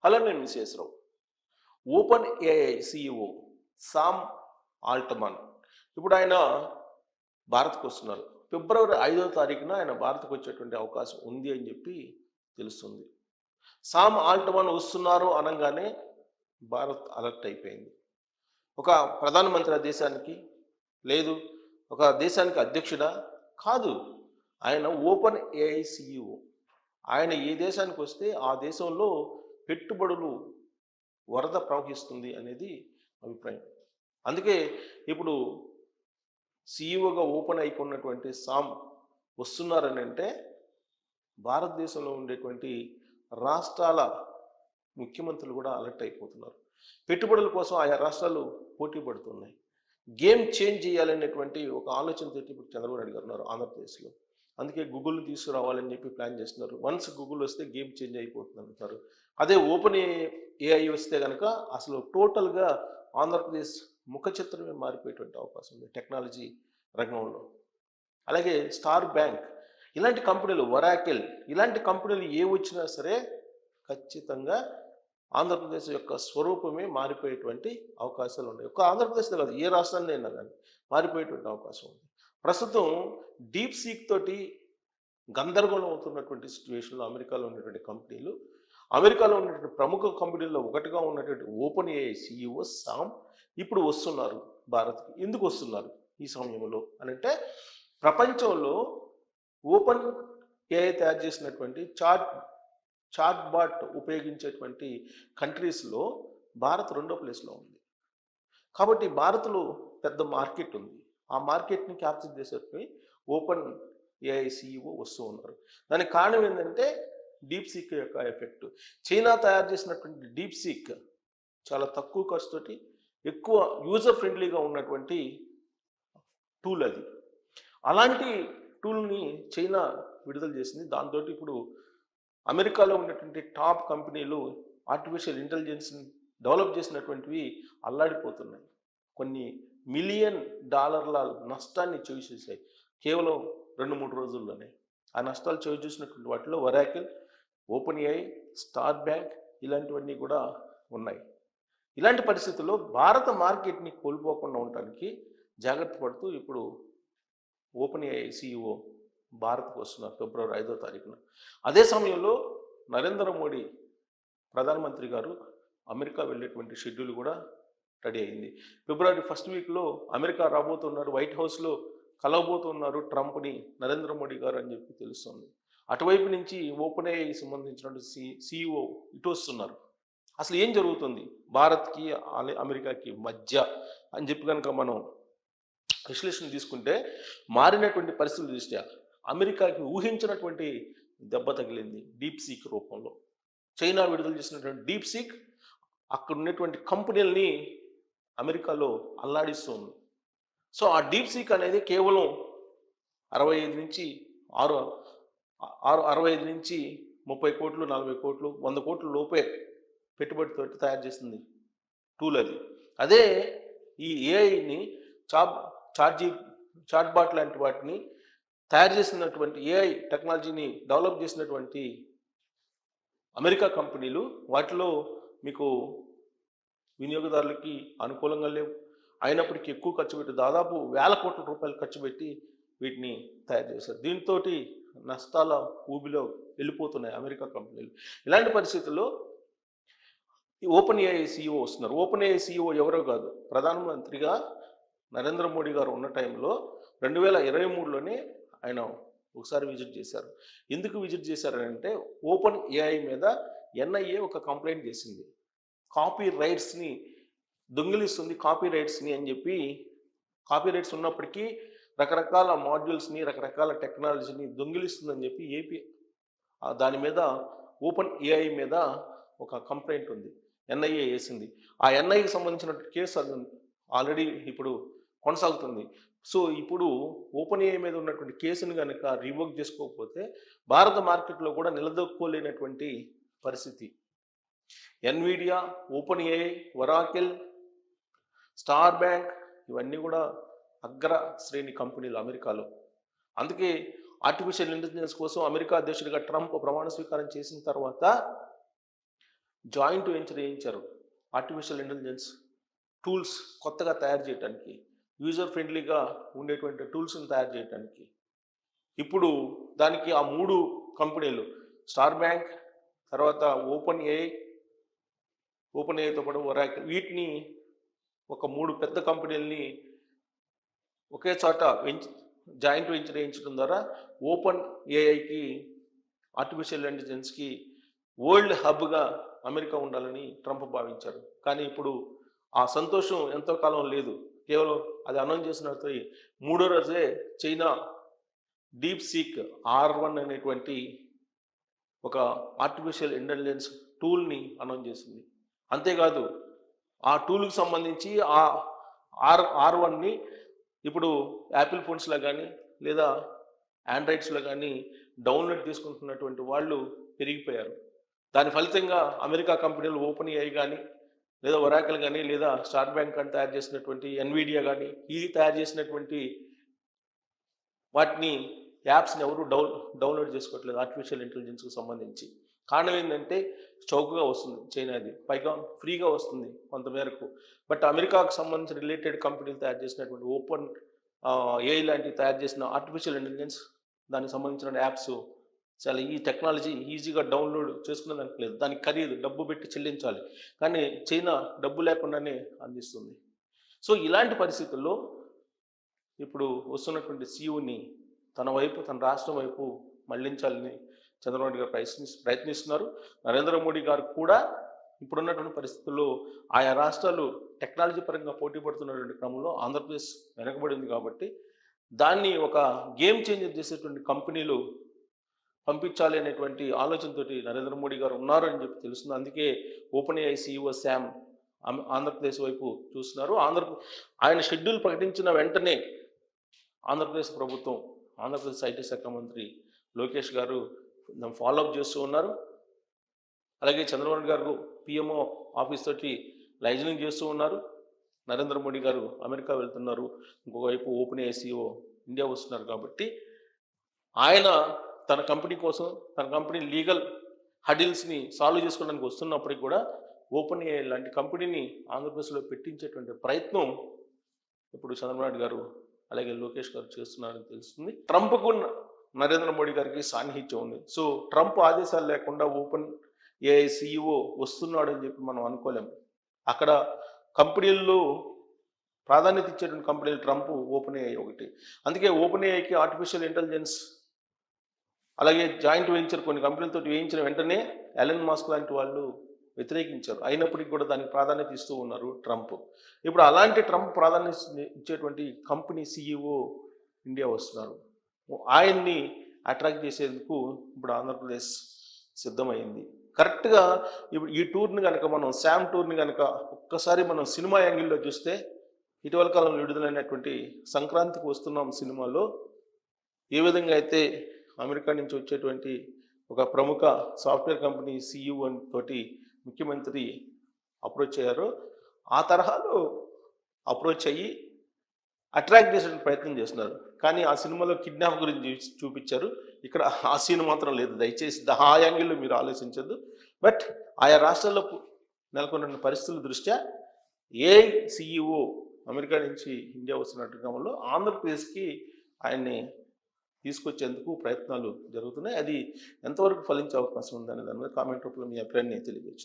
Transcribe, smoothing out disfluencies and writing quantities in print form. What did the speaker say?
అలానే Vishweshwara Rao. OpenAI CEO Sam Altman ఇప్పుడు ఆయన భారత్కు వస్తున్నారు. ఫిబ్రవరి 5వ తారీఖున ఆయన భారత్కు వచ్చేటువంటి అవకాశం ఉంది అని చెప్పి తెలుస్తుంది. సామ్ ఆల్ట్మన్ వస్తున్నారు అనగానే భారత్ అలర్ట్ అయిపోయింది. ఒక ప్రధానమంత్రి ఆ దేశానికి లేదు, ఒక దేశానికి అధ్యక్షుడా కాదు, ఆయన ఓపెన్ ఏఐ సిఇఓ. ఆయన ఏ దేశానికి వస్తే ఆ దేశంలో పెట్టుబడులు వరద ప్రవహిస్తుంది అనేది అభిప్రాయం. అందుకే ఇప్పుడు సిఇఓగా ఓపెన్ అయిపోయినటువంటి సామ్ వస్తున్నారని అంటే భారతదేశంలో ఉండేటువంటి రాష్ట్రాల ముఖ్యమంత్రులు కూడా అలర్ట్ అయిపోతున్నారు. పెట్టుబడుల కోసం ఆయా రాష్ట్రాలు పోటీ పడుతున్నాయి. గేమ్ చేంజ్ చేయాలనేటువంటి ఒక ఆలోచనతో ఇప్పుడు చంద్రబాబు నాయుడు గారు ఉన్నారు ఆంధ్రప్రదేశ్లో. అందుకే గూగుల్ని తీసుకురావాలని చెప్పి ప్లాన్ చేస్తున్నారు. వన్స్ గూగుల్ వస్తే గేమ్ చేంజ్ అయిపోతుంది అంటారు. అదే ఓపెన్ ఏఐ వస్తే కనుక అసలు టోటల్గా ఆంధ్రప్రదేశ్ ముఖ చిత్రమే మారిపోయేటువంటి అవకాశం ఉంది టెక్నాలజీ రంగంలో. అలాగే స్టార్ బ్యాంక్ ఇలాంటి కంపెనీలు, ఒరాకిల్ ఇలాంటి కంపెనీలు ఏ వచ్చినా సరే ఖచ్చితంగా ఆంధ్రప్రదేశ్ యొక్క స్వరూపమే మారిపోయేటువంటి అవకాశాలు ఉన్నాయి. ఒక ఆంధ్రప్రదేశ్లో కాదు, ఏ రాష్ట్రాన్ని అయినా కానీ మారిపోయేటువంటి అవకాశం ఉంది. ప్రస్తుతం డీప్ సీక్ తోటి గందరగోళం అవుతున్నటువంటి సిచ్యువేషన్లో అమెరికాలో ఉన్నటువంటి కంపెనీలు, అమెరికాలో ఉన్నటువంటి ప్రముఖ కంపెనీల్లో ఒకటిగా ఉన్నటువంటి ఓపెన్ ఏఐ సిఇఓ సామ్ ఇప్పుడు వస్తున్నారు భారత్కి. ఎందుకు వస్తున్నారు ఈ సమయంలో అని అంటే, ప్రపంచంలో ఓపెన్ ఏఐ తయారు చేసినటువంటి చాట్ బాట్ ఉపయోగించేటువంటి కంట్రీస్లో భారత్ 2వ ప్లేస్లో ఉంది. కాబట్టి భారత్లో పెద్ద మార్కెట్ ఉంది. ఆ మార్కెట్ని క్యాప్చర్ చేసేటువంటి ఓపెన్ ఏఐ సిఇఓ వస్తూ ఉన్నారు. దానికి కారణం ఏంటంటే డీప్ సీక్ యొక్క ఎఫెక్ట్. చైనా తయారు చేసినటువంటి డీప్ సీక్ చాలా తక్కువ ఖర్చుతోటి ఎక్కువ యూజర్ ఫ్రెండ్లీగా ఉన్నటువంటి టూల్ అది. అలాంటి టూల్ని చైనా విడుదల చేసింది. దాంతో ఇప్పుడు అమెరికాలో ఉన్నటువంటి టాప్ కంపెనీలు ఆర్టిఫిషియల్ ఇంటెలిజెన్స్ని డెవలప్ చేసినటువంటివి అల్లాడిపోతున్నాయి. కొన్ని $1 మిలియన్ నష్టాన్ని చవిచూశాయి కేవలం 2-3 రోజుల్లోనే. ఆ నష్టాలు చవిచూసినటువంటి వాటిలో Oracle, open AI, star bank ఇలాంటివన్నీ కూడా ఉన్నాయి. ఇలాంటి పరిస్థితుల్లో భారత మార్కెట్ని కోల్పోకుండా ఉండటానికి జాగ్రత్త పడుతూ ఇప్పుడు ఓపెన్ ఏఐ సిఇఓ భారత్కు వస్తున్నారు ఫిబ్రవరి 5వ తారీఖున. అదే సమయంలో నరేంద్ర మోడీ ప్రధానమంత్రి గారు అమెరికా వెళ్ళేటువంటి షెడ్యూల్ కూడా రెడీ అయింది. ఫిబ్రవరి 1st వీక్లో అమెరికా రాబోతున్నారు, వైట్ హౌస్లో కలవబోతున్నారు ట్రంప్ని నరేంద్ర మోడీ గారు అని చెప్పి తెలుస్తుంది. అటువైపు నుంచి ఓపెన్ ఏఐ సంబంధించినటువంటి సిఇఓ ఇటు వస్తున్నారు. అసలు ఏం జరుగుతుంది భారత్కి అమెరికాకి మధ్య అని చెప్పి కనుక మనం విశ్లేషణ తీసుకుంటే, మారినటువంటి పరిస్థితుల దృష్ట్యా అమెరికాకి ఊహించినటువంటి దెబ్బ తగిలింది డీప్ సీక్ రూపంలో. చైనా విడుదల చేసినటువంటి డీప్ సీక్ అక్కడ ఉన్నటువంటి కంపెనీలని అమెరికాలో అల్లాడిస్తుంది. సో ఆ డీప్ సీక్ అనేది కేవలం 65 నుంచి 30 కోట్లు, 40 కోట్లు, 100 కోట్ల లోపే పెట్టుబడితో తయారు చేసింది టూల్ అది. అదే ఈ ఏఐని చాట్ బాట్ లాంటి వాటిని తయారు చేసినటువంటి ఏఐ టెక్నాలజీని డెవలప్ చేసినటువంటి అమెరికా కంపెనీలు వాటిలో మీకు వినియోగదారులకి అనుకూలంగా లేవు. అయినప్పటికీ ఎక్కువ ఖర్చు పెట్టి దాదాపు వేల కోట్ల రూపాయలు ఖర్చు పెట్టి వీటిని తయారు చేశారు. దీంతో నష్టాల ఊబిలో వెళ్ళిపోతున్నాయి అమెరికా కంపెనీలు. ఇలాంటి పరిస్థితుల్లో ఓపెన్ ఏఐ సిఇఓ వస్తున్నారు. ఓపెన్ ఏఐ సిఇఓ ఎవరో కాదు, ప్రధానమంత్రిగా నరేంద్ర మోడీ గారు ఉన్న టైంలో 2023లోనే ఆయన ఒకసారి విజిట్ చేశారు. ఎందుకు విజిట్ చేశారంటే, ఓపెన్ ఏఐ మీద ఎన్ఐఏ ఒక కంప్లైంట్ చేసింది. కాపీ రైట్స్ని దొంగిలిస్తుంది అని చెప్పి, కాపీ రైట్స్ ఉన్నప్పటికీ రకరకాల మాడ్యూల్స్ని, రకరకాల టెక్నాలజీని దొంగిలిస్తుందని చెప్పి ఏపీ దాని మీద ఓపెన్ ఏఐ మీద ఒక కంప్లైంట్ ఉంది, ఎన్ఐఏ వేసింది. ఆ ఎన్ఐఏకి సంబంధించిన కేసు ఆల్రెడీ ఇప్పుడు కొనసాగుతుంది. సో ఇప్పుడు ఓపెన్ ఏఐ మీద ఉన్నటువంటి కేసును కనుక రివోక్ చేసుకోకపోతే భారత మార్కెట్లో కూడా నిలదొక్కుకోలేనటువంటి పరిస్థితి. Nvidia, open AI, Oracle, star bank ఇవన్నీ కూడా అగ్ర శ్రేణి కంపెనీలు అమెరికాలో. అందుకే ఆర్టిఫిషియల్ ఇంటెలిజెన్స్ కోసం అమెరికా అధ్యక్షుడిగా ట్రంప్ ప్రమాణ స్వీకారం చేసిన తర్వాత జాయింట్ వెంచర్ వేయించారు ఆర్టిఫిషియల్ ఇంటెలిజెన్స్ టూల్స్ కొత్తగా తయారు చేయడానికి, యూజర్ ఫ్రెండ్లీగా ఉండేటువంటి టూల్స్ని తయారు చేయడానికి. ఇప్పుడు దానికి ఆ 3 కంపెనీలు స్టార్ బ్యాంక్, తర్వాత ఓపెన్ ఏఐతో పాటు ఒరాకిల్, వీటిని ఒక 3 పెద్ద కంపెనీలని ఒకే చోట జాయింట్ వెంచర్ వేయించడం ద్వారా ఓపెన్ ఏఐకి, ఆర్టిఫిషియల్ ఇంటెలిజెన్స్కి వరల్డ్ హబ్గా అమెరికా ఉండాలని ట్రంప్ భావించారు. కానీ ఇప్పుడు ఆ సంతోషం ఎంతో కాలం లేదు. కేవలం అది అనౌన్స్ చేసిన 3వ రోజే చైనా డీప్ సీక్ R1 అనేటువంటి ఒక ఆర్టిఫిషియల్ ఇంటెలిజెన్స్ టూల్ని అనౌన్స్ చేసింది. అంతేకాదు ఆ టూల్కి సంబంధించి ఆ R1ని ఇప్పుడు యాపిల్ ఫోన్స్లో కానీ లేదా ఆండ్రాయిడ్స్లో కానీ డౌన్లోడ్ చేసుకుంటున్నటువంటి వాళ్ళు పెరిగిపోయారు. దాని ఫలితంగా అమెరికా కంపెనీలు ఓపెన్ ఏఐ కానీ లేదా ఒరాకిల్ కానీ లేదా స్టార్ బ్యాంక్ కానీ తయారు చేసినటువంటి ఎన్విడియా కానీ ఈ తయారు చేసినటువంటి వాటిని యాప్స్ని ఎవరు డౌన్లోడ్ చేసుకోవట్లేదు ఆర్టిఫిషియల్ ఇంటెలిజెన్స్కి సంబంధించి. కారణం ఏంటంటే చౌకగా వస్తుంది చైనాది, పైగా ఫ్రీగా వస్తుంది కొంతమేరకు. బట్ అమెరికాకు సంబంధించిన రిలేటెడ్ కంపెనీలు తయారు చేసినటువంటి ఓపెన్ ఏఐ లాంటివి తయారు చేసిన ఆర్టిఫిషియల్ ఇంటెలిజెన్స్, దానికి సంబంధించిన యాప్స్ చాలా ఈ టెక్నాలజీ ఈజీగా డౌన్లోడ్ చేసుకునేదానికి లేదు. దానికి ఖరీదు డబ్బు పెట్టి చెల్లించాలి. కానీ చైనా డబ్బు లేకుండానే అందిస్తుంది. సో ఇలాంటి పరిస్థితుల్లో ఇప్పుడు వస్తున్నటువంటి సీఈఓని తన వైపు, తన రాష్ట్రం వైపు మళ్లించాలని చంద్రబాబు నాయుడు గారు ప్రయత్నిస్తున్నారు. నరేంద్ర మోడీ గారు కూడా ఇప్పుడున్నటువంటి పరిస్థితుల్లో ఆయా రాష్ట్రాలు టెక్నాలజీ పరంగా పోటీ పడుతున్నటువంటి క్రమంలో ఆంధ్రప్రదేశ్ వెనకబడింది కాబట్టి దాన్ని ఒక గేమ్ చేంజర్ చేసేటువంటి కంపెనీలు పంపించాలి అనేటువంటి ఆలోచనతోటి నరేంద్ర మోడీ గారు ఉన్నారు అని చెప్పి తెలుస్తుంది. అందుకే open AI CEO Sam Andhra Pradesh వైపు చూస్తున్నారు. ఆయన షెడ్యూల్ ప్రకటించిన వెంటనే ఆంధ్రప్రదేశ్ ప్రభుత్వం, ఆంధ్రప్రదేశ్ ఐటీ శాఖ మంత్రి లోకేష్ గారు ఫాలోఅప్ చేస్తూ ఉన్నారు. అలాగే చంద్రబాబు గారు పిఎంఓ ఆఫీస్ తోటి లైజనింగ్ చేస్తూ ఉన్నారు. నరేంద్ర మోడీ గారు అమెరికా వెళ్తున్నారు, ఇంకోవైపు ఓపెన్ ఏఐ సీఈఓ ఇండియా వస్తున్నారు. కాబట్టి ఆయన తన కంపెనీ కోసం, తన కంపెనీ లీగల్ హడిల్స్ని సాల్వ్ చేసుకోవడానికి వస్తున్నప్పటికీ కూడా ఓపెన్ ఏఐ లాంటి కంపెనీని ఆంధ్రప్రదేశ్లో పెట్టించేటువంటి ప్రయత్నం ఇప్పుడు చంద్రబాబు నాయుడు గారు అలాగే లోకేష్ గారు చేస్తున్నారని తెలుస్తుంది. ట్రంప్కు నరేంద్ర మోడీ గారికి సాన్నిహిత్యం ఉంది. సో ట్రంప్ ఆదేశాలు లేకుండా ఓపెన్ ఏఐ సీఈఓ వస్తున్నాడు అని చెప్పి మనం అనుకోలేము. అక్కడ కంపెనీల్లో ప్రాధాన్యత ఇచ్చేటువంటి కంపెనీలు ట్రంప్, ఓపెన్ ఏఐ ఒకటి. అందుకే ఓపెన్ ఏఐకి ఆర్టిఫిషియల్ ఇంటెలిజెన్స్ అలాగే జాయింట్ వెంచర్ కొన్ని కంపెనీలతో వేయించిన వెంటనే ఎలన్ మస్క్ లాంటి వాళ్ళు వ్యతిరేకించారు. అయినప్పటికీ కూడా దానికి ప్రాధాన్యత ఇస్తూ ఉన్నారు ట్రంప్. ఇప్పుడు అలాంటి ట్రంప్ ప్రాధాన్యత ఇచ్చేటువంటి కంపెనీ సీఈఓ ఇండియా వస్తున్నారు. ఆయన్ని అట్రాక్ట్ చేసేందుకు ఇప్పుడు ఆంధ్రప్రదేశ్ సిద్ధమైంది. కరెక్ట్గా ఇప్పుడు ఈ టూర్ని కనుక మనం, శామ్ టూర్ని కనుక ఒక్కసారి మనం సినిమా యాంగిల్లో చూస్తే, ఇటీవల కాలంలో విడుదలైనటువంటి సంక్రాంతికి వస్తున్నాం సినిమాలో ఏ విధంగా అయితే అమెరికా నుంచి వచ్చేటువంటి ఒక ప్రముఖ సాఫ్ట్వేర్ కంపెనీ సీఈఓ తోటి ముఖ్యమంత్రి అప్రోచ్ అయ్యారో, ఆ తరహాలో అప్రోచ్ అయ్యి అట్రాక్ట్ చేసే ప్రయత్నం చేస్తున్నారు. కానీ ఆ సినిమాలో కిడ్నాప్ గురించి చూపించారు, ఇక్కడ ఆ సీన్ మాత్రం లేదు. దయచేసి ఆ యాంగిల్లో మీరు ఆలోచించద్దు. బట్ ఆయా రాష్ట్రాల్లో నెలకొన్న పరిస్థితుల దృష్ట్యా ఏ సీఈఓ అమెరికా నుంచి ఇండియా వస్తున్నట్టు క్రమంలో ఆంధ్రప్రదేశ్కి ఆయన్ని తీసుకొచ్చేందుకు ప్రయత్నాలు జరుగుతున్నాయి. అది ఎంతవరకు ఫలించే అవకాశం ఉందనే దాని మీద కామెంట్ రూపంలో మీ అభిప్రాయాన్ని తెలియజేయచ్చు.